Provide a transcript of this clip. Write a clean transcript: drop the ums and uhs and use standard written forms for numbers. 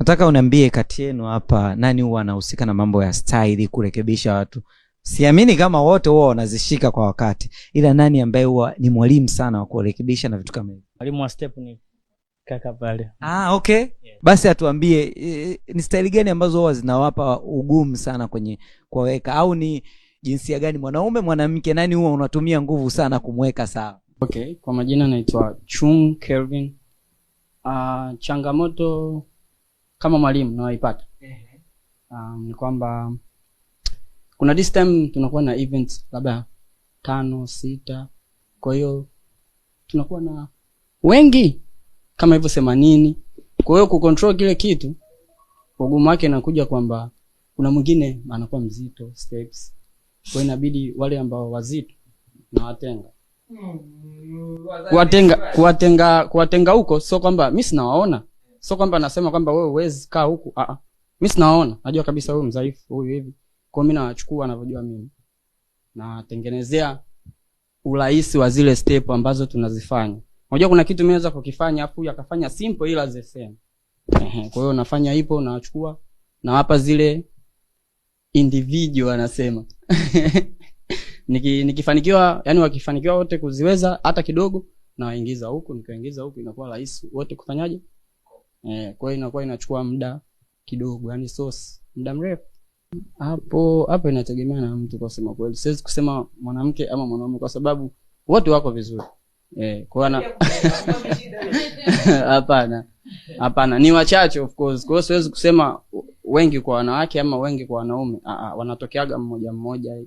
nataka uniambie kati yenu hapa nani huwa anahusika na mambo ya style kurekebisha watu? Siamini kama wote huwa wanazishika kwa wakati, ila nani ambaye huwa ni mwalimu sana wa kurekebisha na vitu kama hivyo? Mwalimu wa step ni kaka pale. Okay. Yeah. Basi atuambie ni style gani ambazo huwa zinawapa ugumu sana kwenye kuweka, au ni jinsia gani, mwanaume mwanamke, nani huwa unatumia nguvu sana kumweka sawa? Okay, kwa majina naitwa Chung Kelvin. Changamoto kama mwalimu naipata. Ni kwamba kuna this time tunakuwa na events labda 5, 6. Kwa hiyo tunakuwa na wengi kama hivyo 80. Kwa hiyo kucontrol kile kitu ugumu wake inakuja kwamba kuna mwingine anakuwa mzito steps. Kwa hiyo inabidi wale ambao wazito na kuwatenga huko, sio kwamba mimi sinawaona, sio kwamba nasema kwamba wewe huwezi kaa huku. Mimi sinawaona, najua kabisa wewe mdhaifu huyu hivi. Kwa mimi nawachukua anavyojua mimi, na tengenezea urahisi wa zile step ambazo tunazifanya. Unajua kuna kitu nimeweza kukifanya afu yakafanya simple ila the same. Kwa hiyo nafanya hipo, nawachukua na hapa zile individual anasema. Nikifanikiwa, yani wakifanikiwa wote kuziweza hata kidogo, na waingiza huku, nikaingiza huku, inakuwa rahisi wote kufanyaje. Kwa hiyo inakuwa inachukua muda kidogo, yani muda mrefu. Hapo inategemea na mtu, kwa kusema kweli siwezi kusema mwanamke ama mwanaume kwa sababu wote wako vizuri. Kwa hapana ni wachache of course. Kwa hiyo siwezi kusema wengi kwa wanawake ama wengi kwa wanaume. Wanatokeaga mmoja mmoja.